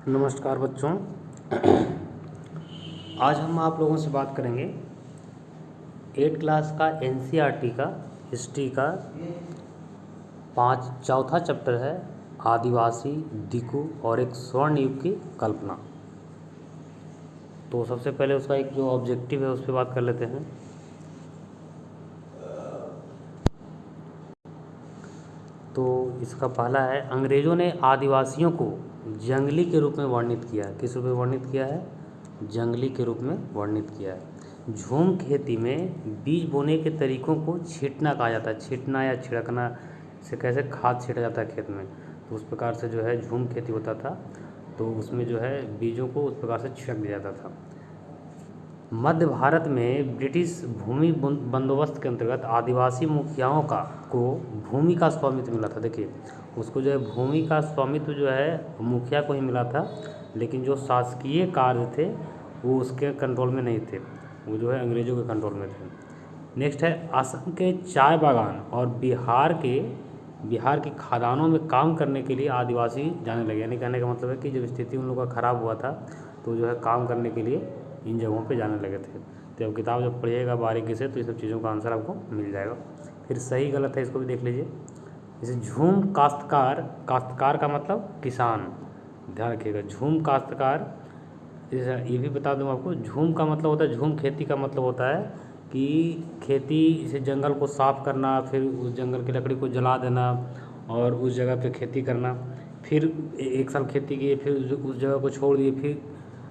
नमस्कार बच्चों। आज हम आप लोगों से बात करेंगे 8 क्लास का एनसीईआरटी का हिस्ट्री का चौथा चैप्टर है आदिवासी, दिकू और एक स्वर्ण युग की कल्पना। तो सबसे पहले उसका एक जो ऑब्जेक्टिव है उस पर बात कर लेते हैं। तो इसका पहला है, अंग्रेज़ों ने आदिवासियों को जंगली के रूप में वर्णित किया है। किस रूप में वर्णित किया है? जंगली के रूप में वर्णित किया है। झूम खेती में बीज बोने के तरीकों को छींटना कहा जाता है। छींटना या छिड़कना से कैसे खाद छींटा जाता है खेत में, तो उस प्रकार से जो है झूम खेती होता था। तो उसमें जो है बीजों को उस प्रकार से छिड़क दिया जाता था। मध्य भारत में ब्रिटिश भूमि बंदोबस्त के अंतर्गत आदिवासी मुखियाओं को भूमि का स्वामित्व मिला था। देखिए, उसको जो है भूमि का स्वामित्व जो है मुखिया को ही मिला था, लेकिन जो शासकीय कार्य थे वो उसके कंट्रोल में नहीं थे, वो जो है अंग्रेज़ों के कंट्रोल में थे। नेक्स्ट है, असम के चाय बागान और बिहार की खादानों में काम करने के लिए आदिवासी जाने लगे। यानी कहने का मतलब है कि जब स्थिति उन लोगों का ख़राब हुआ था तो जो है काम करने के लिए इन जगहों पे जाने लगे थे। तो अब किताब जब पढ़िएगा बारीकी से तो ये सब चीज़ों का आंसर आपको मिल जाएगा। फिर सही गलत है इसको भी देख लीजिए। जैसे झूम काश्तकार का मतलब किसान, ध्यान रखिएगा। झूम काश्तकार, ये भी बता दूं आपको, झूम का मतलब होता है, झूम खेती का मतलब होता है कि खेती से जंगल को साफ़ करना, फिर उस जंगल की लकड़ी को जला देना और उस जगह पे खेती करना। फिर एक साल खेती किए, फिर उस जगह को छोड़ दिए, फिर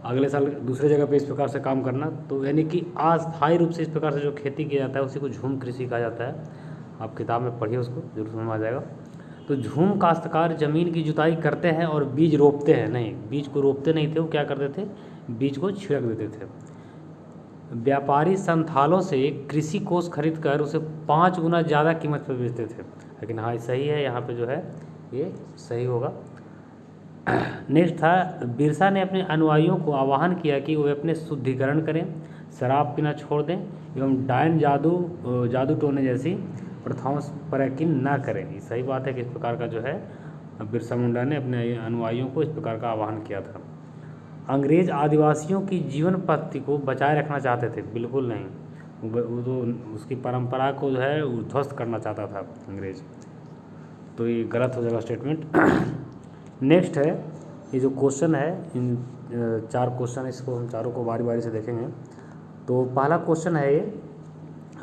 अगले साल दूसरे जगह पे इस प्रकार से काम करना। तो यानी कि अस्थायी रूप से इस प्रकार से जो खेती किया जाता है उसी को झूम कृषि कहा जाता है। आप किताब में पढ़िए, उसको जरूर समझ में आ जाएगा। तो झूम काश्तकार ज़मीन की जुताई करते हैं और बीज रोपते हैं। नहीं, बीज को रोपते नहीं थे, वो क्या करते थे, बीज को छिड़क देते थे। व्यापारी संथालों से कृषि कोष खरीद कर उसे 5 गुना ज़्यादा कीमत पर बेचते थे। लेकिन हाँ, सही है, यहाँ पे जो है ये सही होगा। नेक्स्ट था, बिरसा ने अपने अनुयायियों को आह्वान किया कि वे अपने शुद्धिकरण करें, शराब पीना छोड़ दें एवं डायन जादू टोने जैसी प्रथाओं पर यकीन न करें। ये सही बात है कि इस प्रकार का जो है बिरसा मुंडा ने अपने अनुयायियों को इस प्रकार का आह्वान किया था। अंग्रेज आदिवासियों की जीवन पद्धति को बचाए रखना चाहते थे? बिल्कुल नहीं, वो तो उसकी परंपरा को जो है ध्वस्त करना चाहता था अंग्रेज। तो ये गलत हो जाएगा स्टेटमेंट। नेक्स्ट है, ये जो क्वेश्चन है, इन 4 क्वेश्चन, इसको हम चारों को बारी बारी से देखेंगे। तो पहला क्वेश्चन है ये,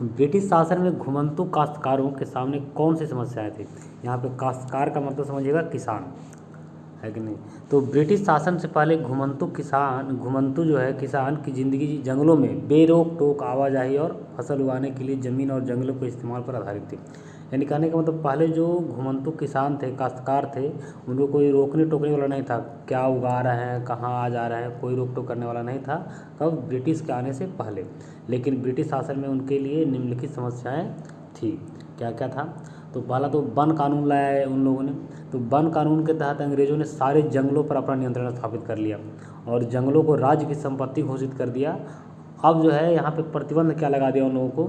ब्रिटिश शासन में घुमंतु काश्तकारों के सामने कौन सी समस्याएं थी? यहाँ पे काश्तकार का मतलब समझिएगा किसान, है कि नहीं। तो ब्रिटिश शासन से पहले घुमंतु जो है किसान की ज़िंदगी जंगलों में बेरोक टोक आवाजाही और फसल उगाने के लिए ज़मीन और जंगलों के इस्तेमाल पर आधारित थी। यानी कहने का मतलब पहले जो घुमंतु किसान थे, काश्तकार थे, उनको कोई रोकने टोकने वाला नहीं था, क्या उगा रहे हैं, कहाँ आ जा रहे हैं, कोई रोक टोक करने वाला नहीं था। कब? ब्रिटिश के आने से पहले। लेकिन ब्रिटिश शासन में उनके लिए निम्नलिखित समस्याएं थी। क्या क्या था? तो पहला तो वन कानून लाया है उन लोगों ने। तो वन कानून के तहत अंग्रेज़ों ने सारे जंगलों पर अपना नियंत्रण स्थापित कर लिया और जंगलों को राज्य की संपत्ति घोषित कर दिया। अब जो है यहाँ पे प्रतिबंध क्या लगा दिया उन लोगों को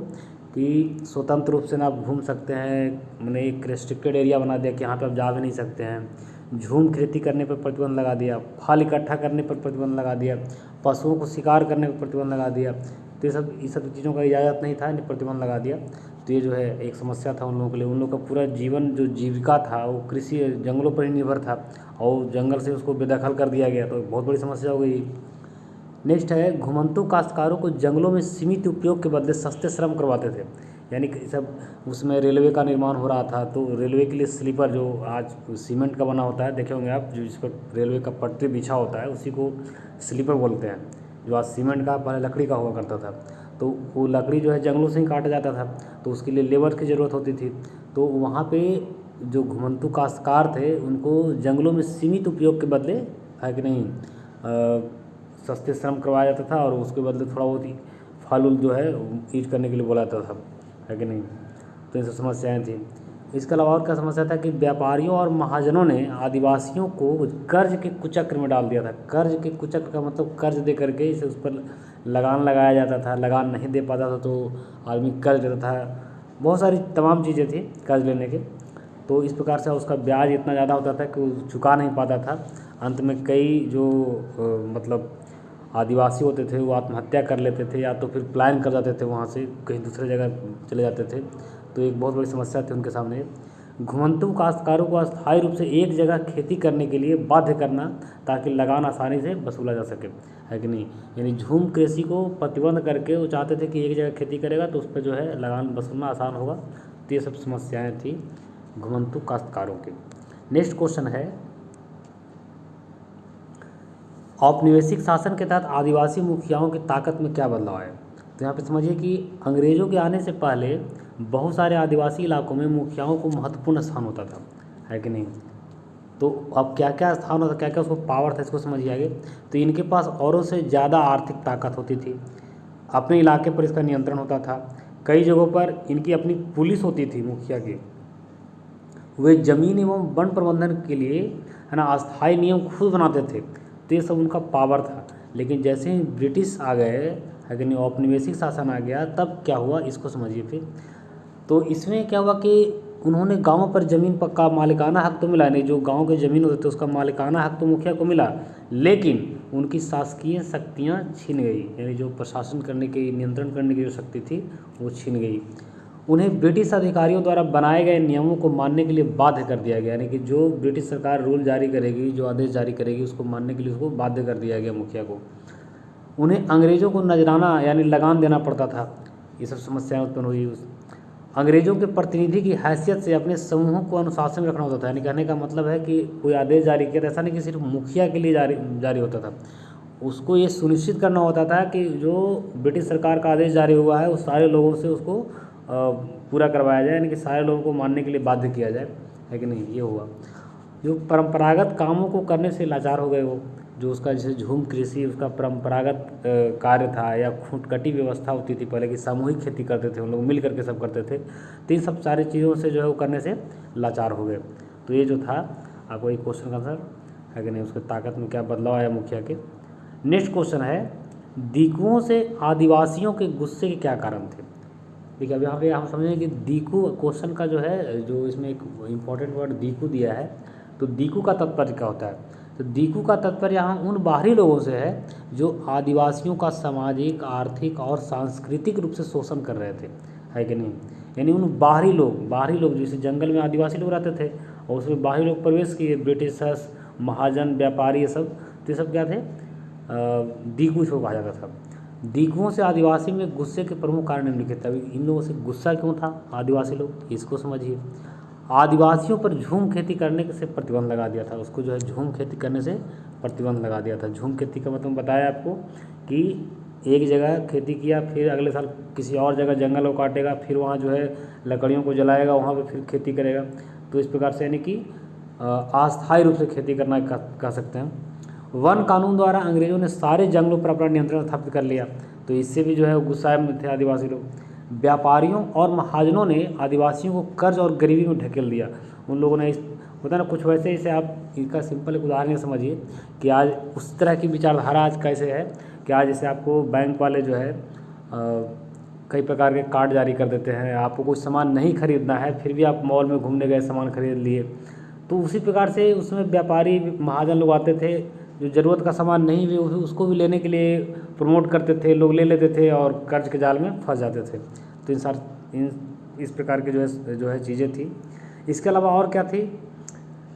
कि स्वतंत्र रूप से ना आप घूम सकते हैं, मैंने एक रेस्ट्रिक्टेड एरिया बना दिया कि यहाँ पे आप जा भी नहीं सकते हैं। झूम खेती करने पर प्रतिबंध लगा दिया, फल इकट्ठा करने पर प्रतिबंध लगा दिया, पशुओं को शिकार करने पर प्रतिबंध लगा दिया। तो ये सब चीज़ों का इजाज़त नहीं था, प्रतिबंध लगा दिया। तो ये जो है एक समस्या था उन लोगों के लिए। उन लोगों का पूरा जीवन जो जीविका था वो कृषि जंगलों पर ही निर्भर था और जंगल से उसको बेदखल कर दिया गया, तो बहुत बड़ी समस्या हो गई। नेक्स्ट है, घुमंतु काश्तकारों को जंगलों में सीमित उपयोग के बदले सस्ते श्रम करवाते थे। यानी कि सब उसमें रेलवे का निर्माण हो रहा था, तो रेलवे के लिए स्लीपर जो आज सीमेंट का बना होता है, देखे होंगे आप, जो जिस पर रेलवे का पटरी बिछा होता है उसी को स्लीपर बोलते हैं। जो आज सीमेंट का, पहले लकड़ी का हुआ करता था, तो वो लकड़ी जो है जंगलों से ही काटा जाता था, तो उसके लिए लेबर की ज़रूरत होती थी। तो वहाँ पे जो घुमंतु काश्तकार थे उनको जंगलों में सीमित उपयोग के बदले, है कि नहीं, सस्ते श्रम करवाया जाता था और उसके बदले थोड़ा बहुत ही फल उल जो है ईट करने के लिए बोला जाता था, है कि नहीं। तो ये सब समस्याएँ थी। इसके अलावा और क्या समस्या था कि व्यापारियों और महाजनों ने आदिवासियों को कर्ज के कुचक्र में डाल दिया था। कर्ज के कुचक्र का मतलब कर्ज दे करके इसे उस पर लगान लगाया जाता था, लगान नहीं दे पाता था तो आदमी कर्ज लेता था। बहुत सारी तमाम चीज़ें थी कर्ज लेने के। तो इस प्रकार से उसका ब्याज इतना ज़्यादा होता था कि वो चुका नहीं पाता था। अंत में कई जो मतलब आदिवासी होते थे वो आत्महत्या कर लेते थे या तो फिर पलायन कर जाते थे, वहाँ से कहीं दूसरे जगह चले जाते थे। तो एक बहुत बड़ी समस्या थी उनके सामने। घुमंतु काश्तकारों को अस्थायी रूप से एक जगह खेती करने के लिए बाध्य करना ताकि लगान आसानी से वसूला जा सके, है कि नहीं। यानी झूम कृषि को प्रतिबंध करके वो चाहते थे कि एक जगह खेती करेगा तो उस पर जो है लगान वसूलना आसान होगा। तो ये सब समस्याएं थी घुमंतु काश्तकारों की। नेक्स्ट क्वेश्चन है, औपनिवेशिक शासन के तहत आदिवासी मुखियाओं की ताकत में क्या बदलाव आया। तो यहाँ पे समझिए कि अंग्रेज़ों के आने से पहले बहुत सारे आदिवासी इलाकों में मुखियाओं को महत्वपूर्ण स्थान होता था, है कि नहीं। तो अब क्या क्या स्थान होता, क्या क्या उसको पावर था, इसको समझिए आगे। तो इनके पास औरों से ज़्यादा आर्थिक ताकत होती थी, अपने इलाके पर इसका नियंत्रण होता था, कई जगहों पर इनकी अपनी पुलिस होती थी मुखिया की, वे जमीन एवं वन प्रबंधन के लिए है ना अस्थायी नियम खुद बनाते थे। तो ये सब उनका पावर था। लेकिन जैसे ही ब्रिटिश आ गए, है कि नहीं, औपनिवेशिक शासन आ गया, तब क्या हुआ इसको समझिए फिर। तो इसमें क्या हुआ कि उन्होंने गांवों पर ज़मीन का मालिकाना हक तो मिला नहीं, जो गांव के ज़मीन होते थे उसका मालिकाना हक तो मुखिया को मिला, लेकिन उनकी शासकीय शक्तियां छीन गई। यानी जो प्रशासन करने की, नियंत्रण करने की जो शक्ति थी वो छीन गई। उन्हें ब्रिटिश अधिकारियों द्वारा बनाए गए नियमों को मानने के लिए बाध्य कर दिया गया। यानी कि जो ब्रिटिश सरकार रूल जारी करेगी, जो आदेश जारी करेगी, उसको मानने के लिए उसको बाध्य कर दिया गया मुखिया को। उन्हें अंग्रेज़ों को नजराना यानी लगान देना पड़ता था। ये सब समस्याएं उत्पन्न हुई। अंग्रेज़ों के प्रतिनिधि की हैसियत से अपने समूहों को अनुशासन में रखना होता था। यानी कहने का मतलब है कि कोई आदेश जारी किया था, ऐसा नहीं कि सिर्फ मुखिया के लिए जारी होता था, उसको ये सुनिश्चित करना होता था कि जो ब्रिटिश सरकार का आदेश जारी हुआ है उस सारे लोगों से उसको पूरा करवाया जाए, यानी कि सारे लोगों को मानने के लिए बाध्य किया जाए, है कि नहीं। ये हुआ। जो परंपरागत कामों को करने से लाचार हो गए वो, जो उसका जैसे झूम कृषि उसका परंपरागत कार्य था, या खूंटकटी व्यवस्था होती थी पहले की, सामूहिक खेती करते थे उन लोग, मिल करके सब करते थे। तो इन सब सारी चीज़ों से जो है वो करने से लाचार हो गए। तो ये जो था आपको एक क्वेश्चन का आंसर, है कि नहीं, उसके ताकत में क्या बदलाव आया मुखिया के। नेक्स्ट क्वेश्चन है, दीकुओं से आदिवासियों के गुस्से के क्या कारण थे। देखिए अब यहाँ पे हम समझेंगे कि दीकू क्वेश्चन का जो है, जो इसमें एक इम्पॉर्टेंट वर्ड दीकू दिया है, तो दीकू का तात्पर्य क्या होता है। तो दीकू का तात्पर्य यहाँ उन बाहरी लोगों से है जो आदिवासियों का सामाजिक, आर्थिक और सांस्कृतिक रूप से शोषण कर रहे थे, है कि नहीं। यानी उन बाहरी लोग जैसे जंगल में आदिवासी लोग रहते थे और उसमें बाहरी लोग प्रवेश किए, ब्रिटिशर्स, महाजन, व्यापारी, ये सब। तो ये सब क्या थे, दीकू इसको कहा जाता था। दीकुओं से आदिवासी में गुस्से के प्रमुख कारण निम्नलिखित थे। इन लोगों से गुस्सा क्यों था आदिवासी लोग, इसको समझिए। आदिवासियों पर झूम खेती करने से प्रतिबंध लगा दिया था, उसको जो है झूम खेती करने से प्रतिबंध लगा दिया था। झूम खेती का मतलब बताया आपको कि एक जगह खेती किया, फिर अगले साल किसी और जगह जंगल को काटेगा, फिर वहाँ जो है लकड़ियों को जलाएगा, वहाँ पर फिर खेती करेगा। तो इस प्रकार से यानी कि अस्थायी रूप से खेती करना कह सकते हैं। वन कानून द्वारा अंग्रेजों ने सारे जंगलों पर अपना नियंत्रण स्थापित कर लिया, तो इससे भी जो है गुस्साए में थे आदिवासी लोग। व्यापारियों और महाजनों ने आदिवासियों को कर्ज और गरीबी में ढकेल दिया। उन लोगों ने होता ना कुछ वैसे, इसे आप इसका सिंपल एक उदाहरण समझिए कि आज उस तरह की विचारधारा आज कैसे है कि आज जैसे आपको बैंक वाले जो है कई प्रकार के कार्ड जारी कर देते हैं, आपको कुछ सामान नहीं खरीदना है फिर भी आप मॉल में घूमने गए, सामान खरीद लिए। तो उसी प्रकार से उसमें व्यापारी महाजन लोग आते थे, जो ज़रूरत का सामान नहीं भी उसको भी लेने के लिए प्रमोट करते थे, लोग ले लेते थे और कर्ज के जाल में फंस जाते थे। तो इस प्रकार की जो है चीज़ें थी। इसके अलावा और क्या थी,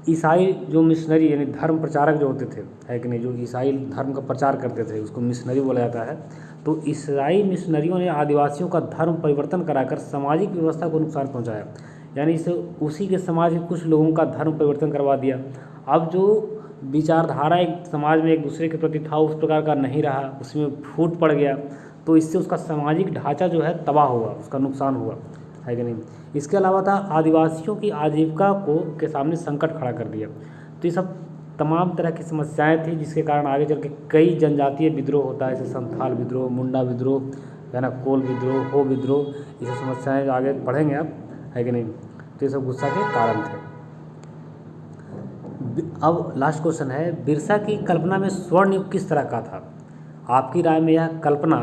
ईसाई जो मिशनरी यानी धर्म प्रचारक जो होते थे, है कि नहीं, जो ईसाई धर्म का प्रचार करते थे उसको मिशनरी बोला जाता है। तो ईसाई मिशनरियों ने आदिवासियों का धर्म परिवर्तन कराकर सामाजिक व्यवस्था को नुकसान पहुंचाया। यानी इसे उसी के समाज के कुछ लोगों का धर्म परिवर्तन करवा दिया। अब जो विचारधारा एक समाज में एक दूसरे के प्रति था उस प्रकार का नहीं रहा, उसमें फूट पड़ गया, तो इससे उसका सामाजिक ढांचा जो है तबाह हुआ, उसका नुकसान हुआ, है कि नहीं। इसके अलावा था आदिवासियों की आजीविका को के सामने संकट खड़ा कर दिया। तो ये सब तमाम तरह की समस्याएं थी जिसके कारण आगे चल के कई जनजातीय विद्रोह होता है, जैसे संथाल विद्रोह, मुंडा विद्रोह, है ना, कोल विद्रोह, हो विद्रोह, ये सब समस्याएं आगे पढ़ेंगे आप, है कि नहीं। तो ये सब गुस्सा के कारण थे। अब लास्ट क्वेश्चन है, बिरसा की कल्पना में स्वर्ण युग किस तरह का था। आपकी राय में यह कल्पना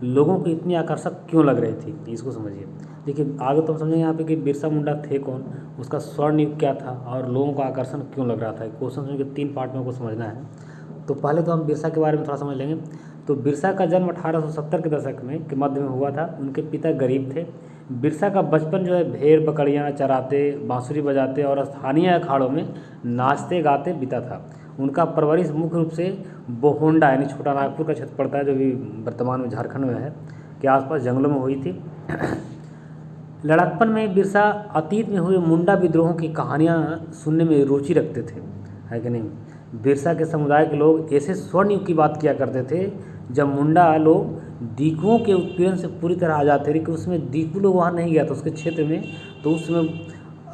लोगों को इतनी आकर्षक क्यों लग रही थी, इसको समझिए। देखिए आगे तो हम समझेंगे यहाँ पे कि बिरसा मुंडा थे कौन, उसका स्वर्ण युग क्या था और लोगों का आकर्षण क्यों लग रहा था। क्वेश्चन के 3 पार्ट में को समझना है। तो पहले तो हम बिरसा के बारे में थोड़ा समझ लेंगे। तो बिरसा का जन्म 1870 के दशक में के मध्य में हुआ था। उनके पिता गरीब थे। बिरसा का बचपन जो है भेड़ बकरियां चराते, बांसुरी बजाते और स्थानीय अखाड़ों में नाचते गाते बीता था। उनका परवरिश मुख्य रूप से बोहोंडा यानी छोटा नागपुर का क्षेत्र पड़ता है, जो भी वर्तमान में झारखंड में है, के आसपास जंगलों में हुई थी। लड़कपन में बिरसा अतीत में हुए मुंडा विद्रोहों की कहानियाँ सुनने में रुचि रखते थे, है कि नहीं। बिरसा के समुदाय के लोग ऐसे स्वर्ण युग की बात किया करते थे जब मुंडा लोग दीकुओं के उत्पीड़न से पूरी तरह आज़ाद थे। कि उसमें दीकू लोग वहाँ नहीं गया था उसके क्षेत्र में, तो उसमें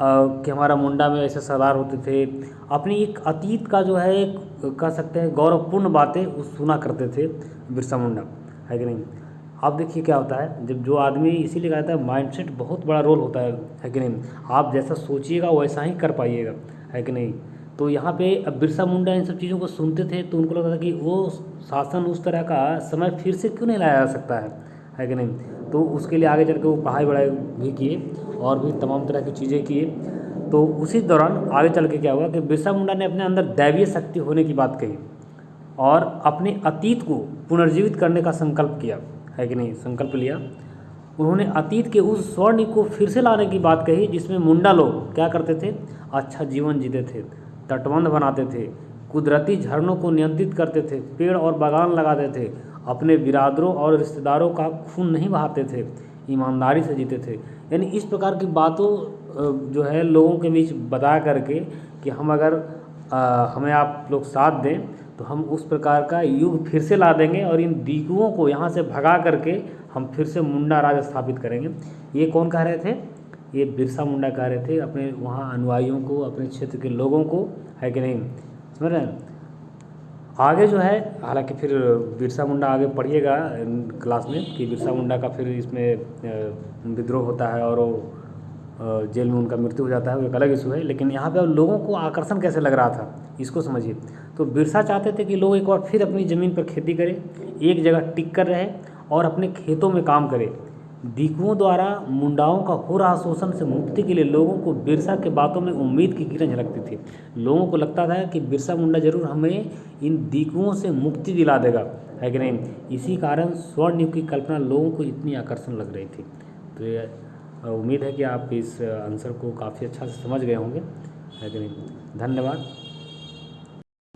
कि हमारा मुंडा में ऐसे सरदार होते थे। अपनी एक अतीत का जो है एक कह सकते हैं गौरवपूर्ण बातें उस सुना करते थे बिरसा मुंडा, है कि नहीं। अब देखिए क्या होता है, जब जो आदमी, इसीलिए कहता है माइंडसेट बहुत बड़ा रोल होता है कि नहीं। आप जैसा सोचिएगा वैसा ही कर पाइएगा, है कि नहीं। तो यहाँ पे अब बिरसा मुंडा इन सब चीज़ों को सुनते थे तो उनको लगता था कि वो शासन उस तरह का समय फिर से क्यों नहीं लाया जा सकता है कि नहीं। तो उसके लिए आगे चल के वो पढ़ाई वढ़ाई भी किए और भी तमाम तरह की चीज़ें किए। तो उसी दौरान आगे चल के क्या हुआ कि बिरसा मुंडा ने अपने अंदर दैवीय शक्ति होने की बात कही और अपने अतीत को पुनर्जीवित करने का संकल्प किया, है कि नहीं, संकल्प लिया। उन्होंने अतीत के उस स्वर्ण युग को फिर से लाने की बात कही जिसमें मुंडा लोग क्या करते थे, अच्छा जीवन जीते थे, तटबंध बनाते थे, कुदरती झरनों को नियंत्रित करते थे, पेड़ और बागान लगाते थे, अपने बिरादरों और रिश्तेदारों का खून नहीं बहाते थे, ईमानदारी से जीते थे। यानी इस प्रकार की बातों जो है लोगों के बीच बता करके कि हम अगर हमें आप लोग साथ दें तो हम उस प्रकार का युग फिर से ला देंगे और इन दीकुओं को यहाँ से भगा करके हम फिर से मुंडा राज स्थापित करेंगे। ये कौन कह रहे थे, ये बिरसा मुंडा कह रहे थे अपने वहाँ अनुयायियों को, अपने क्षेत्र के लोगों को, है कि नहीं, समझ रहे हैं। आगे जो है, हालांकि फिर बिरसा मुंडा आगे पढ़िएगा क्लास में कि बिरसा मुंडा का फिर इसमें विद्रोह होता है और वो जेल में उनका मृत्यु हो जाता है, वो एक अलग इशू है। लेकिन यहाँ पे अब लोगों को आकर्षण कैसे लग रहा था इसको समझिए। तो बिरसा चाहते थे कि लोग एक बार फिर अपनी ज़मीन पर खेती करें, एक जगह टिक कर रहे और अपने खेतों में काम करें। दीकुओं द्वारा मुंडाओं का हो रहा शोषण से मुक्ति के लिए लोगों को बिरसा के बातों में उम्मीद की किरण झलकती थी। लोगों को लगता था कि बिरसा मुंडा जरूर हमें इन दीकुओं से मुक्ति दिला देगा, है कि नहीं। इसी कारण स्वर्ण युग की कल्पना लोगों को इतनी आकर्षण लग रही थी। तो ये उम्मीद है कि आप इस आंसर को काफ़ी अच्छा से समझ गए होंगे, है कि नहीं। धन्यवाद।